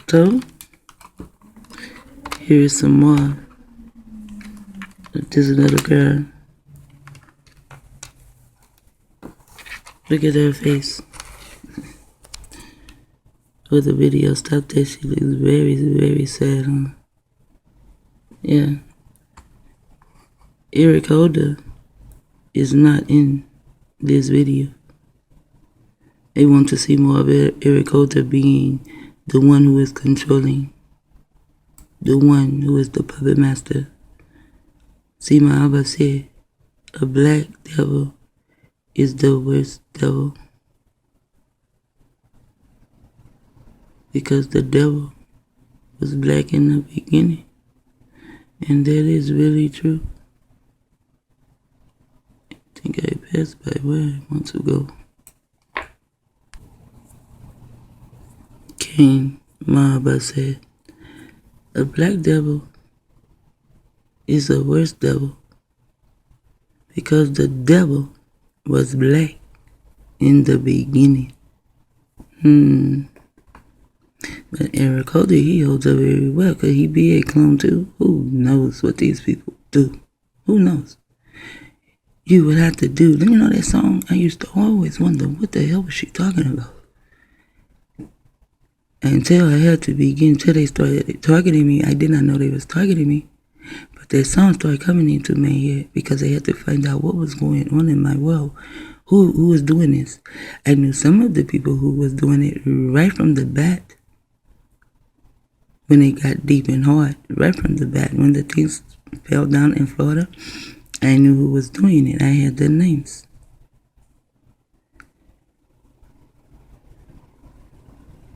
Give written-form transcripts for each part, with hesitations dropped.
So, here is some more. This little girl. Look at her face. For the video stopped there, she looks very, very sad, huh? Yeah. Eric Holder is not in this video. They want to see more of Eric Holder being the one who is controlling, the one who is the puppet master. See, my Abba said, a black devil is the worst devil. Because the devil was black in the beginning. And that is really true. I think I passed by where I want to go. King Mahaba said, a black devil is the worst devil because the devil was black in the beginning. But Eric Holder, he holds up very well. Could he be a clone too? Who knows what these people do? Who knows? You would have to do. You know that song? I used to always wonder, what the hell was she talking about? Until I had to begin, until they started targeting me, I did not know they was targeting me. But their song started coming into my head because they had to find out what was going on in my world. Who was doing this? I knew some of the people who was doing it right from the bat. When it got deep and hard, right from the bat, when the things fell down in Florida, I knew who was doing it. I had their names.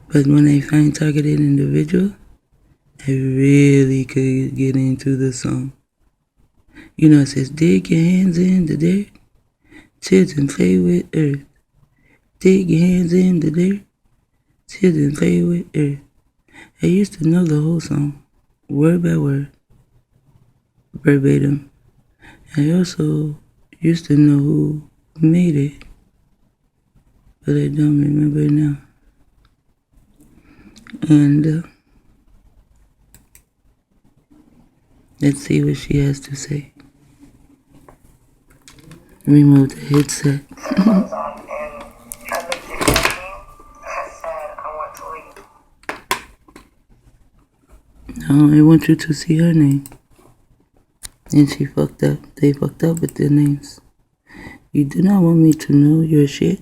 But when I find targeted individual, I really could get into the song. You know, it says, dig your hands in the dirt, children play with earth. Dig your hands in the dirt, children play with earth. I used to know the whole song, word by word, verbatim. I also used to know who made it, but I don't remember now. And let's see what she has to say. Remove the headset. No, I want you to see her name. And she fucked up. They fucked up with their names. You do not want me to know your shit?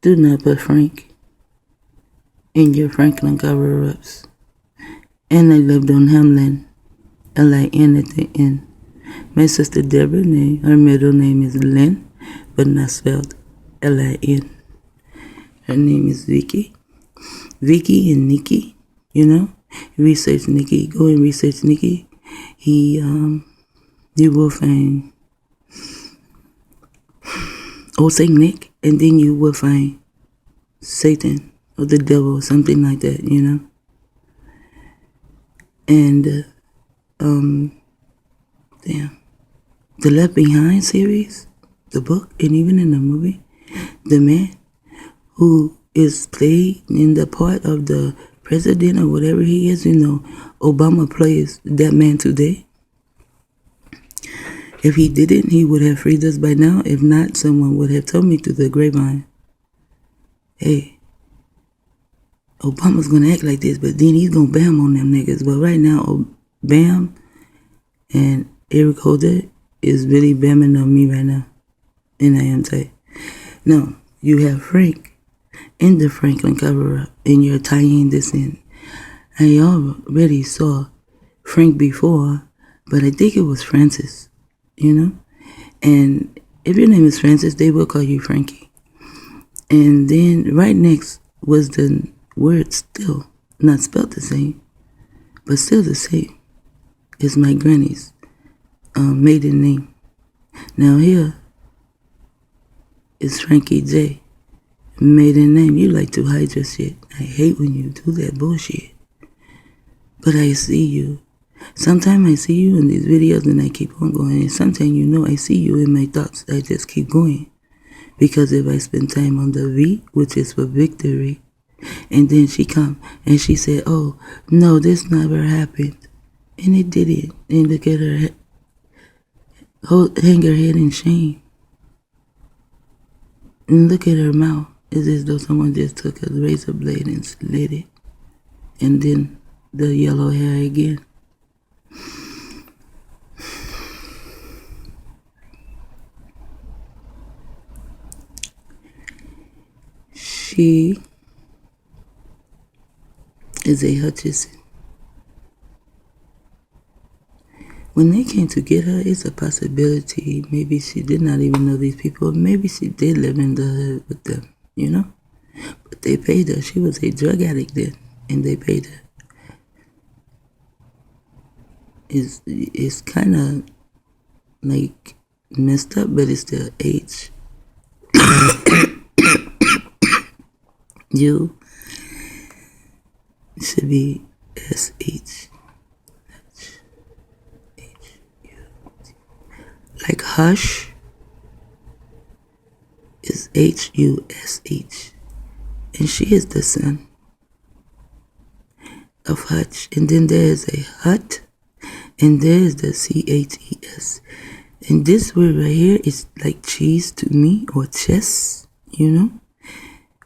Do not put Frank in your Franklin cover-ups. And I lived on Hamlin, L-I-N at the end. My sister Deborah, her middle name is Lynn, but not spelled L-I-N. Her name is Vicky. Vicky and Nikki, you know? Research Nikki. Go and research Nikki. You will find Old Saint Nick, and then you will find Satan or the devil or something like that, you know? And, the Left Behind series, the book, and even in the movie, the man who is played in the part of the president or whatever he is, you know, Obama plays that man today. If he didn't, he would have freed us by now. If not, someone would have told me through the grapevine, hey, Obama's gonna act like this, but then he's gonna bam on them niggas. But right now, Bam and Eric Holder is really bamming on me right now. And I am tight. No, you have Frank in the Franklin cover-up, and you're tying this in. I already saw Frank before, but I think it was Francis, you know? And if your name is Francis, they will call you Frankie. And then right next was the word still, not spelled the same, but still the same. It's my granny's maiden name. Now here is Frankie J. Maiden name. You like to hide your shit. I hate when you do that bullshit. But I see you. Sometimes I see you in these videos and I keep on going. And sometimes, you know, I see you in my thoughts. I just keep going. Because if I spend time on the V, which is for victory, And then she come and she said, oh, no, this never happened. And it didn't. And look at her, hang her head in shame. And look at her mouth. It's as though someone just took a razor blade and slit it. And then the yellow hair again. She is a Hutchison. When they came to get her, it's a possibility. Maybe she did not even know these people. Maybe she did live in the hood with them, you know? But they paid her. She was a drug addict then, and they paid her. It's kind of like messed up, but it's still H. You should be SH. Like hush is HUSH. And she is the son of Hutch. And then there is a Hut. And there is the CHES. And this word right here is like cheese to me, or chess, you know?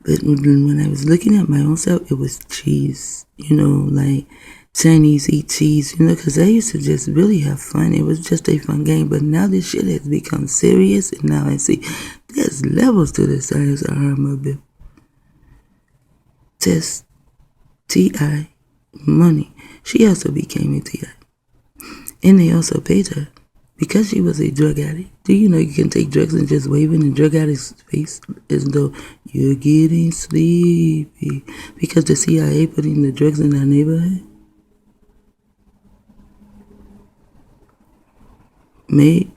But when I was looking at my own self, it was cheese, you know, like Chinese eat cheese, you know, because I used to just really have fun. It was just a fun game. But now this shit has become serious, and now I see there's levels to the science of Harmobile. Test T.I. Money. She also became a T.I. And they also paid her because she was a drug addict. Do you know you can take drugs and just wave in a drug addict's face as though you're getting sleepy because the CIA putting the drugs in our neighborhood? Made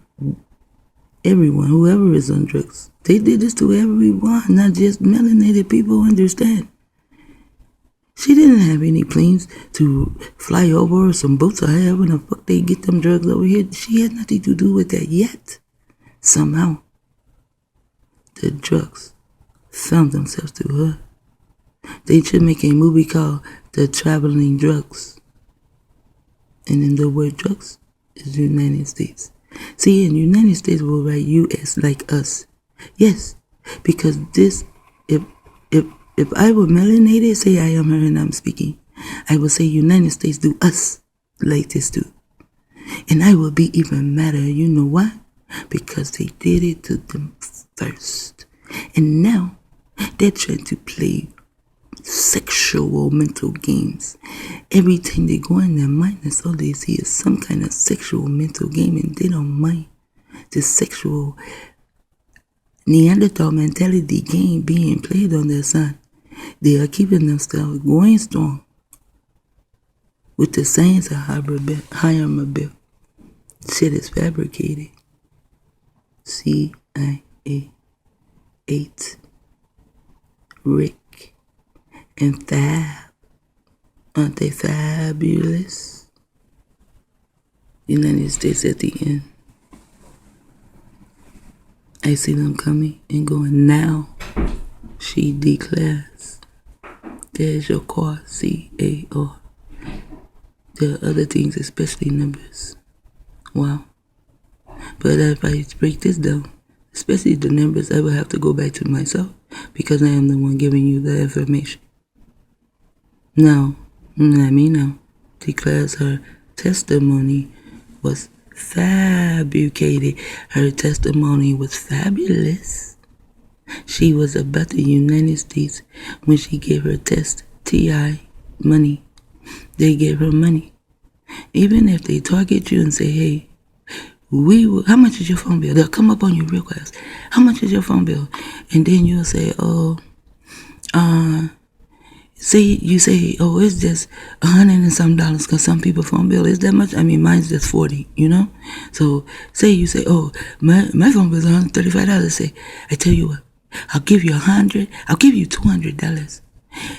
everyone, whoever is on drugs, they did this to everyone, not just melanated people, understand. She didn't have any planes to fly over or some boats or however the fuck they get them drugs over here. She had nothing to do with that yet. Somehow, the drugs found themselves to her. They should make a movie called The Traveling Drugs. And then the word drugs is United States. See, in United States we'll write US like us. Yes, because this, if I were melanated, say I am her and I'm speaking, I will say United States do us like this too. And I will be even madder. You know why? Because they did it to them first. And now they're trying to play sexual mental games. Everything they go in their mind, that's all they see is some kind of sexual mental game, and they don't mind the sexual Neanderthal mentality game being played on their son. They are keeping themselves going strong with the science of Harmobile. Shit is fabricated. CIA 8 Rick and Fab. Aren't they fabulous? United States at the end. I see them coming and going now. She declares. There's your car, CAR. There are other things, especially numbers. Wow. But if I break this down, especially the numbers, I will have to go back to myself because I am the one giving you the information. Now, let me know. Declares her testimony was fabricated. Her testimony was fabulous. She was about the United States when she gave her tesTImony. They gave her money. Even if they target you and say, hey, how much is your phone bill? They'll come up on you real fast. How much is your phone bill? And then you'll say, it's just $100 and some dollars because some people phone bill is that much. I mean, mine's just $40, you know? So you say, my phone bill is $135. Say, I tell you what, I'll give you $100. I'll give you $200.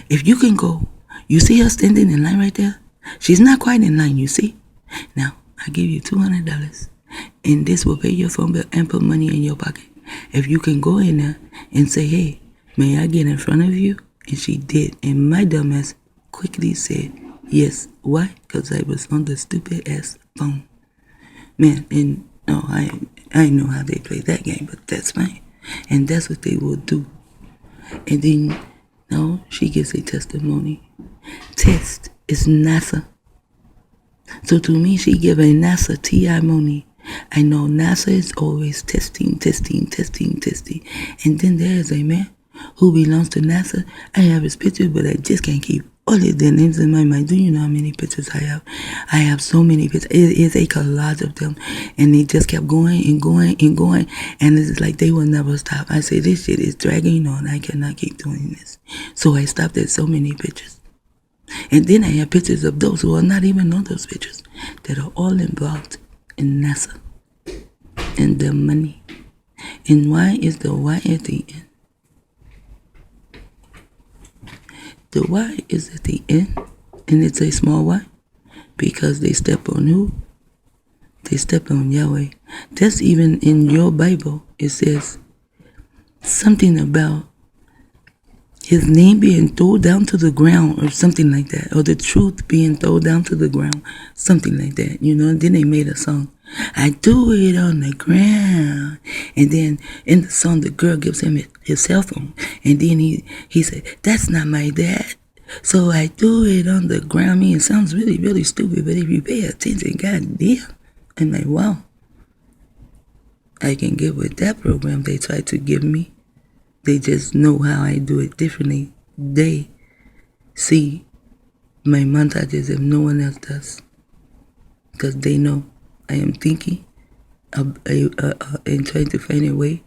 If you can go, you see her standing in line right there? She's not quite in line, you see? Now, I give you $200. And this will pay your phone bill and put money in your pocket. If you can go in there and say, hey, may I get in front of you And she did. And my dumbass quickly said, yes. Why? Because I was on the stupid ass phone. Man, and no, I know how they play that game, but that's fine. And that's what they will do. And then, no, she gives a testimony. Test is NASA. So to me, she gave a NASA testimony. I know NASA is always testing. And then there's a man who belongs to NASA. I have his picture, but I just can't keep all of their names in my mind. Do you know how many pictures I have? I have so many pictures. It is a collage of them. And they just kept going. And it's like they will never stop. I say, this shit is dragging on. I cannot keep doing this. So I stopped at so many pictures. And then I have pictures of those who are not even on those pictures that are all involved in NASA and the money. And why is the Y at the end? The Y is at the end, and it's a small Y, because they step on who? They step on Yahweh. That's even in your Bible. It says something about his name being thrown down to the ground or something like that, or the truth being thrown down to the ground, something like that, you know. And then they made a song, I do it on the ground. And then in the song, the girl gives him his cell phone, and then he said, that's not my dad, so I do it on the ground. I mean, it sounds really, really stupid, but if you pay attention, goddamn, I'm like, wow, I can get with that program they tried to give me. They just know how I do it differently. They see my montages if no one else does, because they know I am thinking and trying to find a way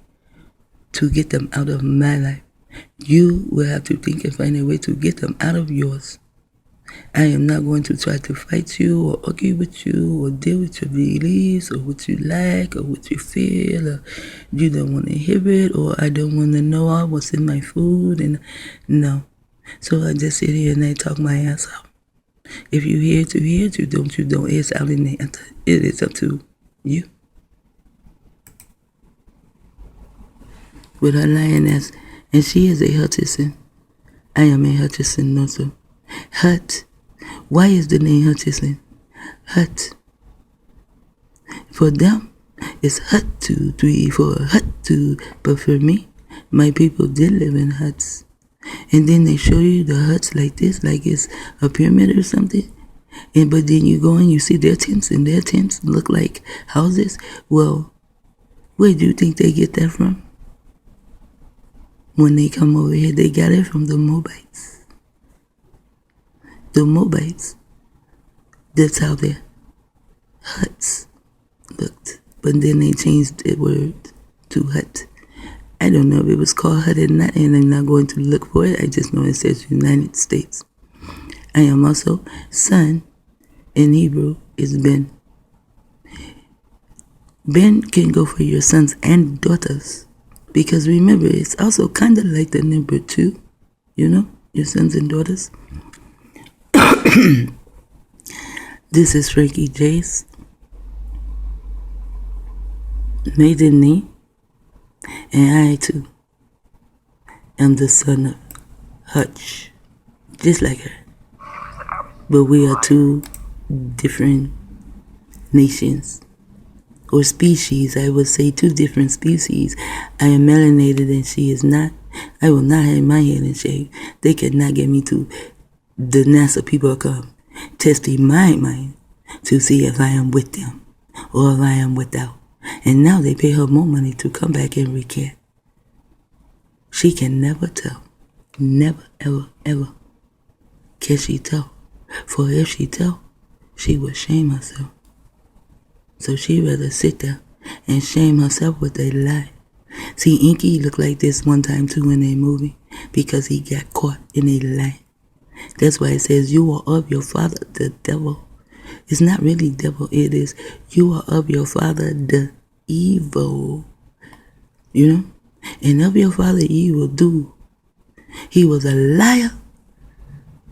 to get them out of my life. You will have to think and find a way to get them out of yours. I am not going to try to fight you or argue with you or deal with your beliefs or what you like or what you feel, or you don't want to hear it, or I don't want to know what's in my food. And no. So I just sit here and I talk my ass out. If you hear to hear to, don't you don't. It's out in the ether. It is up to you. With her lioness, and she is a Hutchison. I am a Hutchison also. Hut. Why is the name Hutchison? Hut. For them, it's hut 2, 3, 4, hut 2. But for me, my people did live in huts. And then they show you the huts like this, like it's a pyramid or something. But then you go and you see their tents, and their tents look like houses. Well, where do you think they get that from? When they come over here, they got it from the Moabites. The Moabites, that's how their huts looked. But then they changed the word to hut. I don't know if it was called hut or not, and I'm not going to look for it. I just know it says United States. I am also son in Hebrew is Ben. Ben can go for your sons and daughters. Because remember, it's also kind of like the number 2, you know, your sons and daughters. This is Frankie J's maiden name, and I too am the son of Hutch, just like her. But we are 2 different nations, or species. I would say 2 different species. I am melanated and she is not. I will not have my head in shade. They cannot get me to the NASA people come testing my mind to see if I am with them or if I am without. And now they pay her more money to come back and recant. She can never tell. Never, ever, ever can she tell. For if she tell, she would shame herself. So she rather sit there and shame herself with a lie. See, Inky looked like this one time too in a movie because he got caught in a lie. That's why it says you are of your father, the devil. It's not really devil, it is you are of your father, the evil. You know? And of your father evil do. He was a liar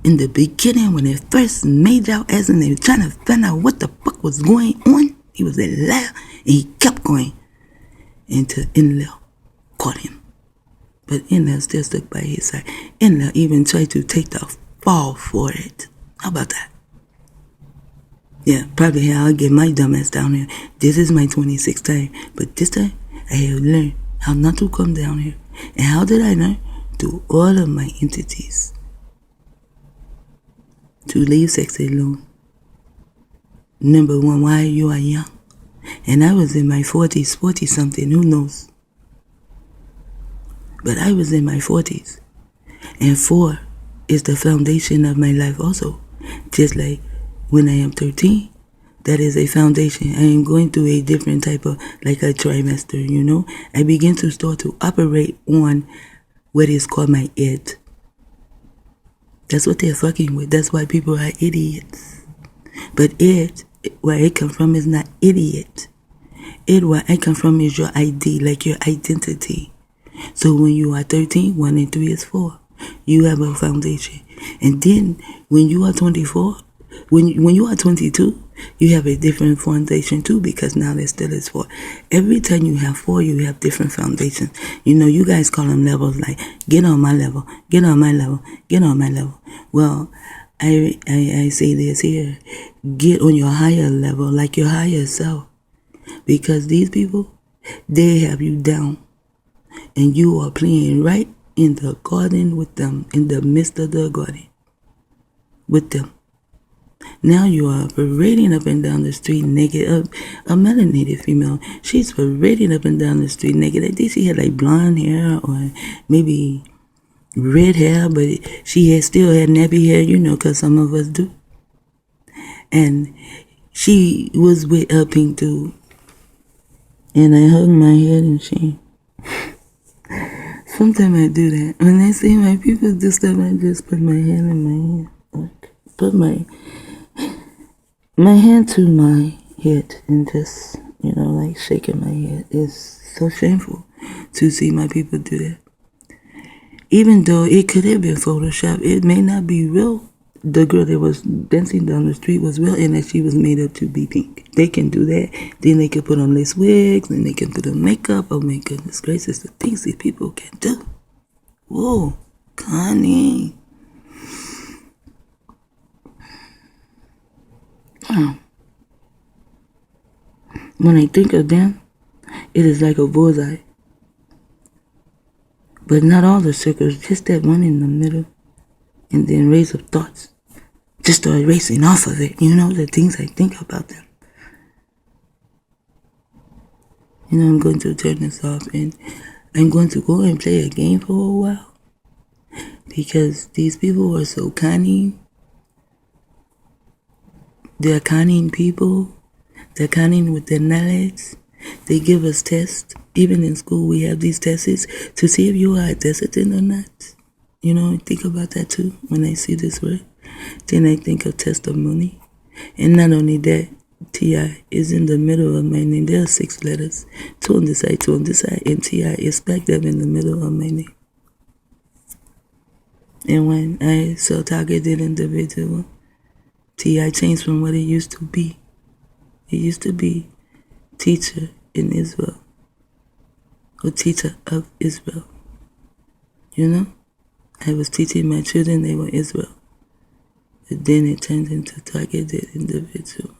in the beginning when it first made out as in they were trying to find out what the fuck was going on. He was a liar and he kept going until Enlil caught him. But Allah still stuck by his side. Allah even tried to take the fall for it. How about that? Yeah, probably how I get my dumbass down here. This is my 26th time. But this time, I have learned how not to come down here. And how did I learn? Through all of my entities. To leave sex alone. Number one, why you are young. And I was in my 40s, 40-something, who knows? But I was in my 40s. And 4 is the foundation of my life also. Just like when I am 13, that is a foundation. I am going through a different type of, like a trimester, you know. I begin to start to operate on what is called my id. That's what they're fucking with. That's why people are idiots. But id, where it come from, is not idiot. Id, where I come from, is your ID, like your identity. So when you are 13, 1 and 3 is 4. You have a foundation. And then when you are 24, when you are 22, you have a different foundation too, because now there still is 4. Every time you have 4, you have different foundations. You know, you guys call them levels, like, get on my level, get on my level, get on my level. Well, I say this here, get on your higher level, like your higher self. Because these people, they have you down. And you are playing right in the garden with them, in the midst of the garden with them. Now you are parading up and down the street naked. A melanated female, she's parading up and down the street naked. I think she had like blonde hair or maybe red hair, but she still had nappy hair, you know, because some of us do. And she was with a pink dude. And I hugged my head and she... Sometimes I do that. When I see my people do stuff, I just put my hand in my head. Like, put my hand to my head and just, you know, like shaking my head. It's so shameful to see my people do that. Even though it could have been Photoshop, it may not be real. The girl that was dancing down the street was real, and that she was made up to be pink. They can do that. Then they can put on lace wigs, and they can put on makeup. Oh my goodness gracious, the things these people can do. Whoa, Connie. When I think of them, it is like a bullseye. But not all the circles, just that one in the middle. And then raise up thoughts. Just start erasing off of it, you know, the things I think about them. You know, I'm going to turn this off and I'm going to go and play a game for a while. Because these people are so cunning. They're cunning people. They're cunning with their knowledge. They give us tests. Even in school, we have these tests to see if you are a dissident or not. You know, think about that too when I see this word. Then I think of tesTImony. And not only that, T.I. is in the middle of my name. There are 6 letters. 2 on this side, 2 on this side. And T.I. is back there in the middle of my name. And when I saw targeted individual, T.I. changed from what it used to be. It used to be teacher in Israel. Or teacher of Israel. You know? I was teaching my children, they were Israel. But then it turned into targeted individual.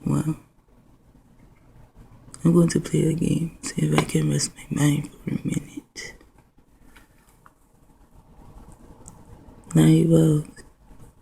Wow. I'm going to play a game, see if I can rest my mind for a minute. Now, well,